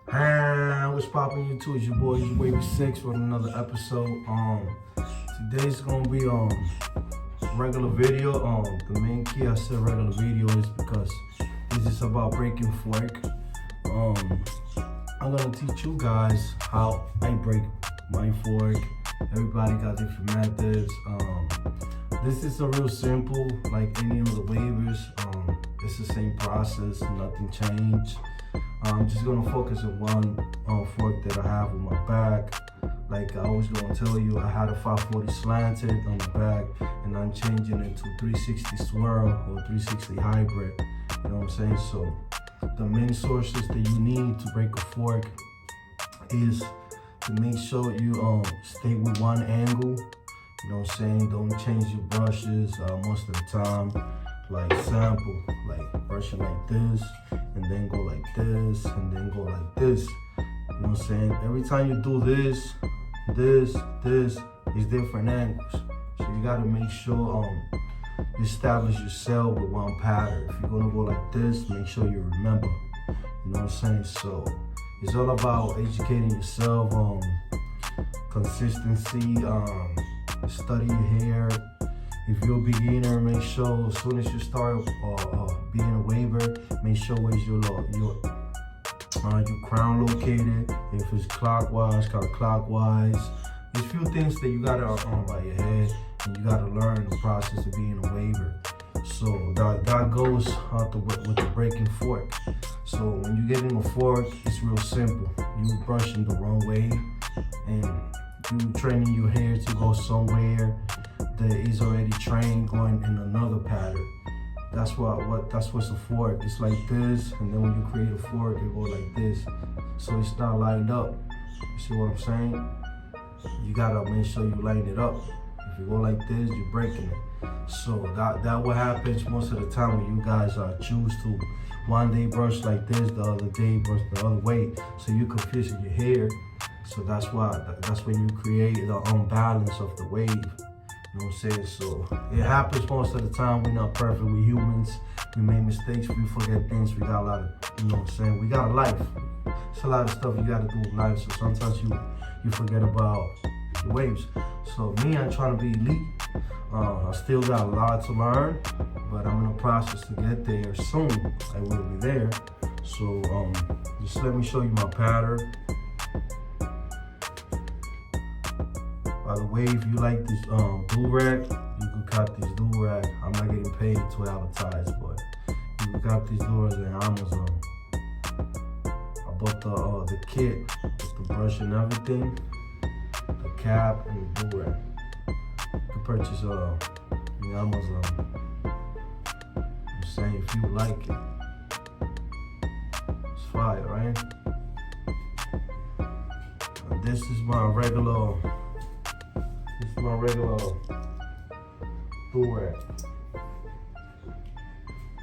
Hey, what's poppin' YouTube? It's your boy, Wavy 6 with another episode. Today's gonna be regular video. The main key I said regular video is because this is about breaking fork. I'm gonna teach you guys how I break my fork. Everybody got different methods. This is a real simple, like any of the waivers. It's the same process, nothing changed. I'm just gonna focus on one fork that I have on my back. Like I was gonna tell you, I had a 540 slanted on the back, and I'm changing it to 360 swirl or 360 hybrid. You know what I'm saying? So the main sources that you need to break a fork is to make sure you stay with one angle. You know what I'm saying? Don't change your brushes most of the time. Like sample, like brushing like this, and then go like this, and then go like this. You know what I'm saying? Every time you do this is different angles. So you gotta make sure you establish yourself with one pattern. If you're gonna go like this, make sure you remember. You know what I'm saying? So it's all about educating yourself, consistency, study your hair. If you're a beginner, make sure as soon as you start being a waver, make sure where's your crown located. If it's clockwise, counterclockwise. There's a few things that you gotta by your head, and you gotta learn the process of being a waver. So that goes with the breaking fork. So when you get in a fork, it's real simple. You brushing the wrong way, and you training your hair to go somewhere that is already trained going in another pattern. That's what's a fork. It's like this, and then when you create a fork, it goes like this. So it's not lined up. You see what I'm saying? You gotta make sure you line it up. If you go like this, you're breaking it. So that what happens most of the time when you guys choose to one day brush like this, the other day brush the other way. So you're confusing your hair. So that's when you create the unbalance of the wave. You know what I'm saying? So it happens most of the time. We're not perfect. We're humans. We make mistakes. We forget things. We got a lot of, you know what I'm saying? We got a life. It's a lot of stuff you got to do with life. So sometimes you forget about the waves. So me, I'm trying to be elite. I still got a lot to learn, but I'm in the process to get there soon. I will be there. So just let me show you my pattern. By the way, if you like this do-rag, you can cut this do-rag. I'm not getting paid to advertise, but you can cut these do-rags on Amazon. I bought the kit with the brush and everything, the cap and the do-rag. You can purchase on Amazon. I'm saying if you like it, it's fire, right? And this is my regular do-rag.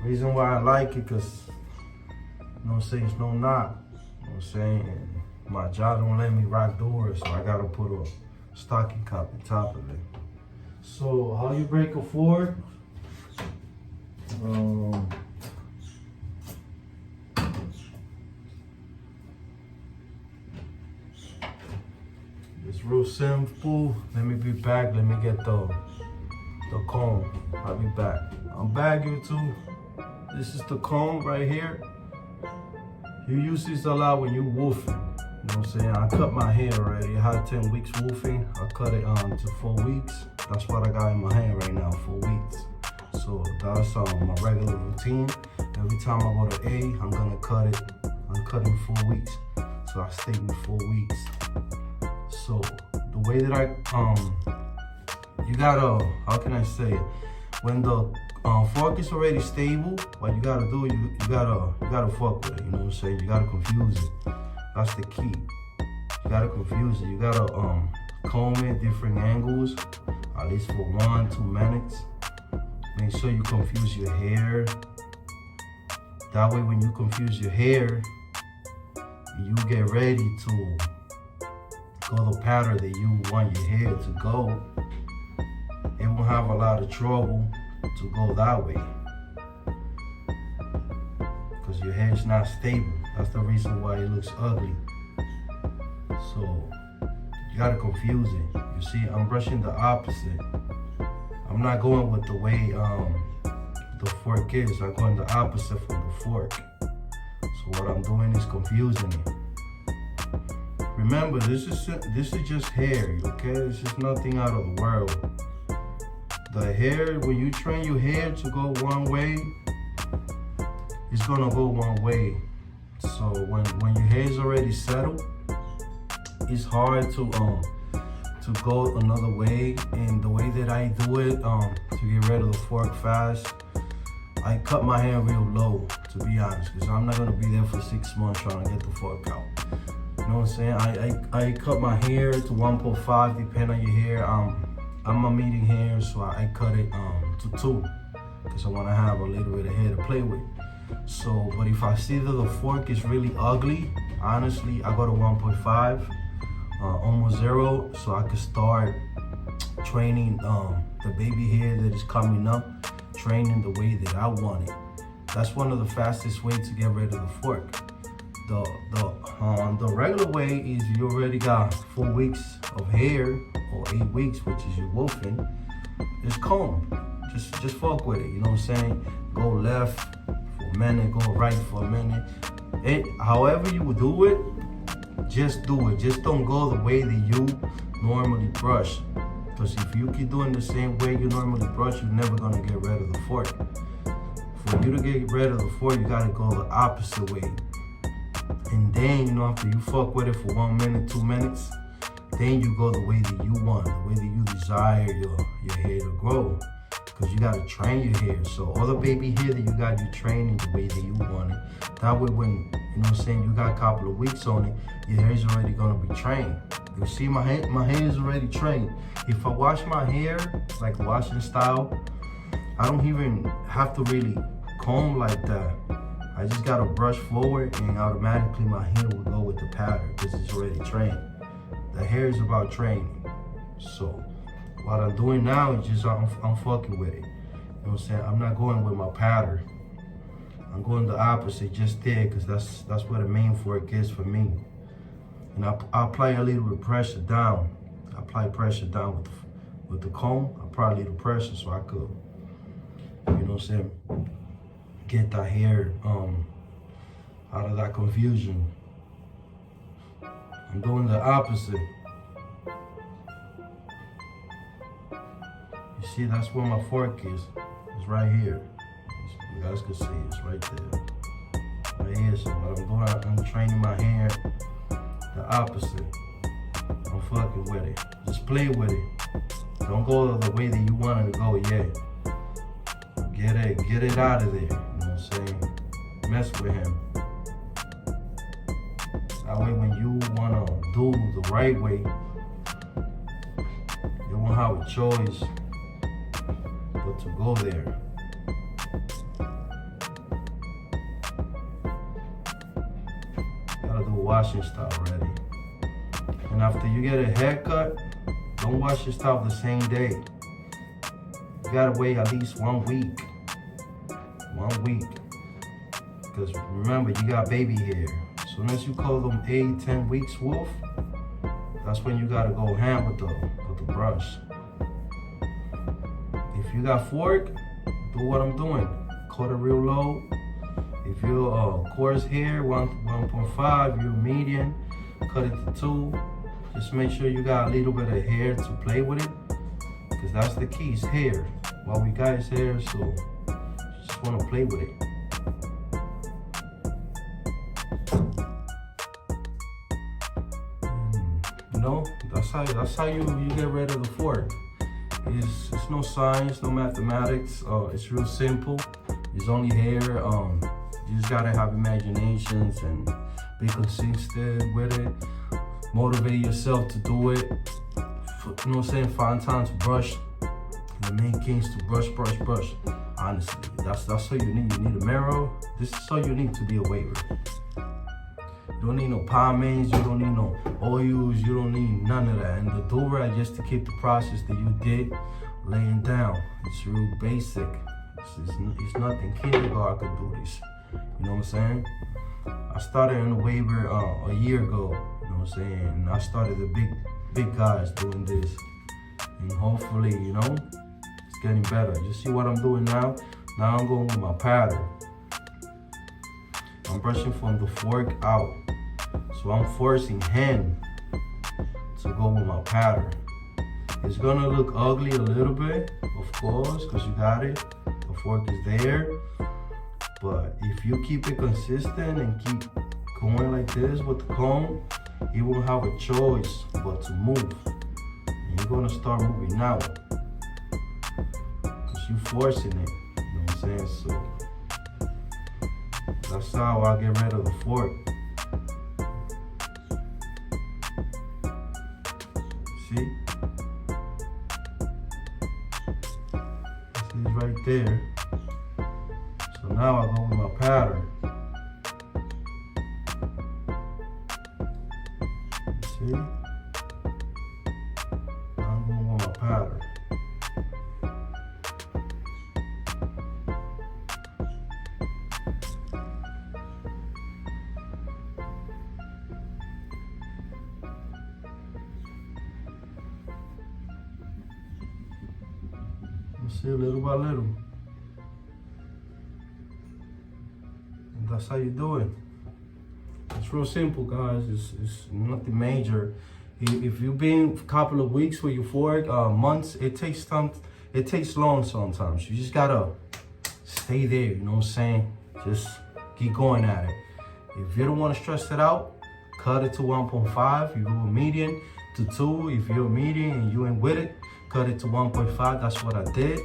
Reason why I like it, cause you know what I'm saying, it's no knot. You know what I'm saying? And my job don't let me rock doors, so I gotta put a stocking cap on top of it. So how you break a fork? It's real simple. Let me be back. Let me get the comb. I'll be back. I'm back, YouTube. This is the comb right here. You use this a lot when you woofing. You know what I'm saying? I cut my hair already. I had 10 weeks woofing. I cut it to 4 weeks. That's what I got in my hand right now, 4 weeks. So that's my regular routine. Every time I go to A, I'm gonna cut it. I'm cutting 4 weeks. So I stay with 4 weeks. So the way that you gotta, how can I say it? When the fork is already stable, what you gotta do, you gotta fuck with it. You know what I'm saying? You gotta confuse it. That's the key. You gotta confuse it. You gotta comb it different angles, at least for 1-2 minutes. Make sure you confuse your hair. That way, when you confuse your hair, you get ready to go the pattern that you want your hair to go. It won't have a lot of trouble to go that way because your hair is not stable. That's the reason why it looks ugly. So you gotta confuse it. You see, I'm brushing the opposite. I'm not going with the way the fork is. I'm going the opposite from the fork. So what I'm doing is confusing it. Remember, this is just hair, okay? This is nothing out of the world. The hair, when you train your hair to go one way, it's gonna go one way. So when your hair is already settled, it's hard to go another way. And the way that I do it, to get rid of the fork fast, I cut my hair real low, to be honest, because I'm not gonna be there for 6 months trying to get the fork out. You know what I'm saying? I cut my hair to 1.5, depending on your hair. I'm a medium hair, so I cut it to 2, because I want to have a little bit of hair to play with. So, but if I see that the fork is really ugly, honestly, I go to 1.5, almost 0, so I can start training the baby hair that is coming up, training the way that I want it. That's one of the fastest ways to get rid of the fork. The regular way is you already got 4 weeks of hair, or 8 weeks, which is your wolfing. Just comb, just fuck with it. You know what I'm saying? Go left for a minute, go right for a minute. However you would do it, just do it. Just don't go the way that you normally brush. Because if you keep doing the same way you normally brush, you're never gonna get rid of the fork. For you to get rid of the fork, you gotta go the opposite way. And then, you know, after you fuck with it for 1 minute, 2 minutes, then you go the way that you want, the way that you desire your hair to grow. Because you gotta train your hair. So all the baby hair that you got, you training the way that you want it. That way when, you know what I'm saying, you got a couple of weeks on it, your hair is already gonna be trained. You see, my hair is already trained. If I wash my hair, like washing style, I don't even have to really comb like that. I just gotta brush forward and automatically my hair will go with the pattern because it's already trained. The hair is about training. So what I'm doing now is just I'm fucking with it. You know what I'm saying? I'm not going with my pattern. I'm going the opposite, just there, because that's where the main fork is for me. And I apply a little bit of pressure down. I apply pressure down with the comb. I apply a little pressure so I could, you know what I'm saying, get that hair out of that confusion. I'm doing the opposite. You see, that's where my fork is. It's right here. You guys can see it's right there. Right here. So what I'm doing, I'm training my hair the opposite. I'm fucking with it. Just play with it. Don't go the way that you want it to go yet. Get it out of there. You know what I'm saying? Mess with him. That way when you wanna do the right way, you won't have a choice but to go there. Gotta do washing style already. And after you get a haircut, don't wash your style the same day. You gotta wait at least 1 week. 1 week. Because remember, you got baby hair. As soon as you call them 8, 10 weeks wolf, that's when you gotta go ham with the brush. If you got fork, do what I'm doing. Cut it real low. If you're coarse hair, 1.5, you're medium, cut it to 2. Just make sure you got a little bit of hair to play with it, because that's the key, is hair. What we got is hair, so just want to play with it. You know, that's how you get rid of the fork. It's no science, no mathematics. It's real simple. It's only hair. You just gotta have imaginations and be consistent with it. Motivate yourself to do it. You know what I'm saying? Find time to brush. The main key is to brush. Honestly, that's all you need. You need a mirror. This is all you need to be a waver. You don't need no pomades. You don't need no oils. You don't need none of that. And the do-rag just to keep the process that you did laying down. It's real basic. It's nothing. Kindergarten could do this. You know what I'm saying? I started on the waiver a year ago, you know what I'm saying? And I started the big guys doing this. And hopefully, you know, it's getting better. You see what I'm doing now? Now I'm going with my pattern. I'm brushing from the fork out. So I'm forcing hand to go with my pattern. It's gonna look ugly a little bit, of course, because you got it. The fork is there. But if you keep it consistent and keep going like this with the comb, you won't have a choice but to move. And you're gonna start moving now. Because you're forcing it, you know what I'm saying? So that's how I get rid of the fork. See? See, it's right there. So now I go with my pattern. See? I'm going with my pattern. You see, little by little. And that's how you do it. It's real simple, guys. It's nothing major. If you've been a couple of weeks with your fork, months, it takes time. It takes long sometimes. You just gotta stay there. You know what I'm saying? Just keep going at it. If you don't want to stress it out, cut it to 1.5. You go medium to 2. If you're medium and you ain't with it, cut it to 1.5. That's what I did.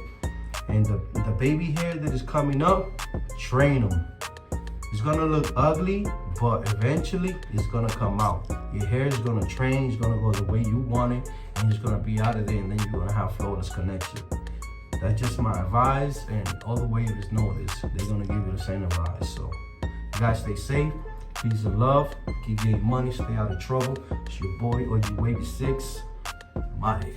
And the baby hair that is coming up, train them. It's gonna look ugly, but eventually it's gonna come out. Your hair is gonna train, it's gonna go the way you want it, and it's gonna be out of there, and then you're gonna have flawless connection. That's just my advice, and all the wavers know this. They're gonna give you the same advice. So, you guys stay safe, peace and love, keep getting money, stay out of trouble. It's your boy, OG Wavy 6, Mike.